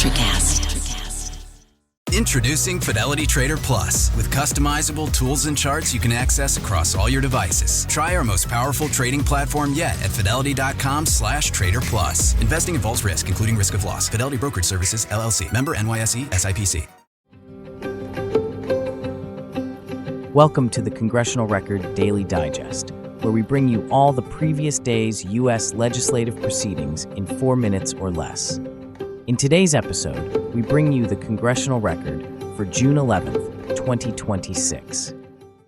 ElectraCast. Introducing Fidelity Trader Plus. With customizable tools and charts you can access across all your devices. Try our most powerful trading platform yet at fidelity.com/trader plus. Investing involves risk, including risk of loss. Fidelity Brokerage Services, LLC. Member NYSE, SIPC. Welcome to the Congressional Record Daily Digest, where we bring you all the previous day's U.S. legislative proceedings in 4 minutes or less. In today's episode, we bring you the Congressional Record for June 11th, 2026.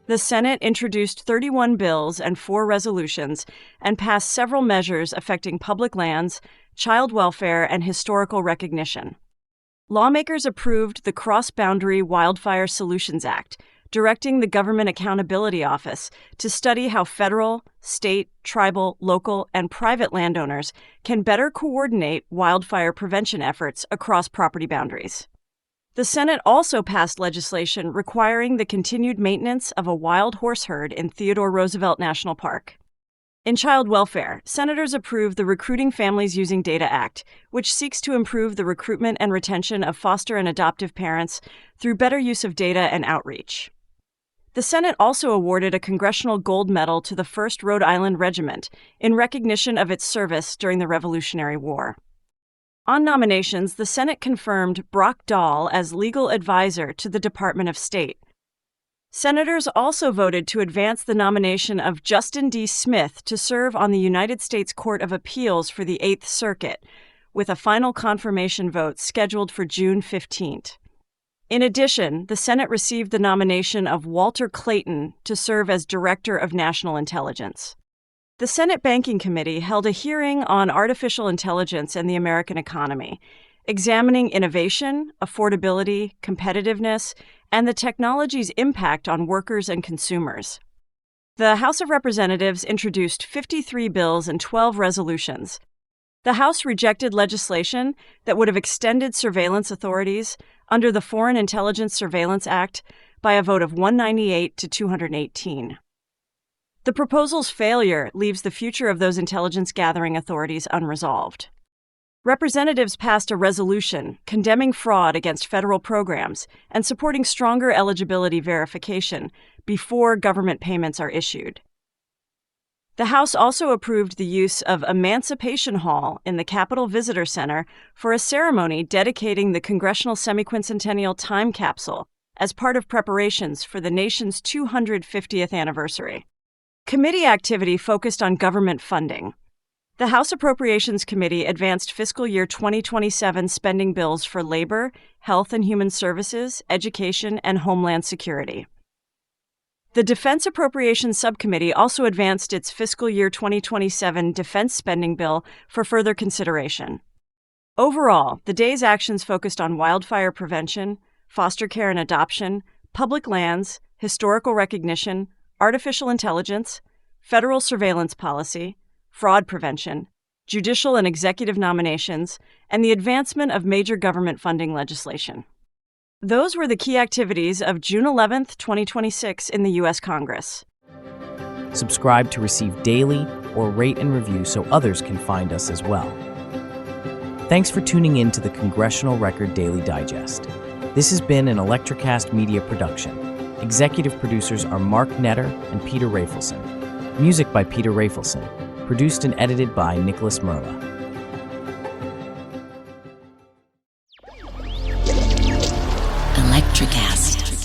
The Senate introduced 31 bills and 4 resolutions and passed several measures affecting public lands, child welfare, and historical recognition. Lawmakers approved the Cross-Boundary Wildfire Solutions Act, directing the Government Accountability Office to study how federal, state, tribal, local, and private landowners can better coordinate wildfire prevention efforts across property boundaries. The Senate also passed legislation requiring the continued maintenance of a wild horse herd in Theodore Roosevelt National Park. In child welfare, senators approved the Recruiting Families Using Data Act, which seeks to improve the recruitment and retention of foster and adoptive parents through better use of data and outreach. The Senate also awarded a Congressional Gold Medal to the 1st Rhode Island Regiment in recognition of its service during the Revolutionary War. On nominations, the Senate confirmed Brock Dahl as legal advisor to the Department of State. Senators also voted to advance the nomination of Justin D. Smith to serve on the United States Court of Appeals for the 8th Circuit, with a final confirmation vote scheduled for June 15th. In addition, the Senate received the nomination of Walter Clayton to serve as Director of National Intelligence. The Senate Banking Committee held a hearing on artificial intelligence and the American economy, examining innovation, affordability, competitiveness, and the technology's impact on workers and consumers. The House of Representatives introduced 53 bills and 12 resolutions. The House rejected legislation that would have extended surveillance authorities under the Foreign Intelligence Surveillance Act by a vote of 198 to 218. The proposal's failure leaves the future of those intelligence-gathering authorities unresolved. Representatives passed a resolution condemning fraud against federal programs and supporting stronger eligibility verification before government payments are issued. The House also approved the use of Emancipation Hall in the Capitol Visitor Center for a ceremony dedicating the Congressional Semiquincentennial Time Capsule as part of preparations for the nation's 250th anniversary. Committee activity focused on government funding. The House Appropriations Committee advanced fiscal year 2027 spending bills for labor, health and human services, education, and homeland security. The Defense Appropriations Subcommittee also advanced its fiscal year 2027 defense spending bill for further consideration. Overall, the day's actions focused on wildfire prevention, foster care and adoption, public lands, historical recognition, artificial intelligence, federal surveillance policy, fraud prevention, judicial and executive nominations, and the advancement of major government funding legislation. Those were the key activities of June 11th, 2026 in the U.S. Congress. Subscribe to receive daily or rate and review so others can find us as well. Thanks for tuning in to the Congressional Record Daily Digest. This has been an ElectraCast media production. Executive producers are Mark Netter and Peter Rafelson. Music by Peter Rafelson. Produced and edited by Nicholas Mrla. ElectraCast.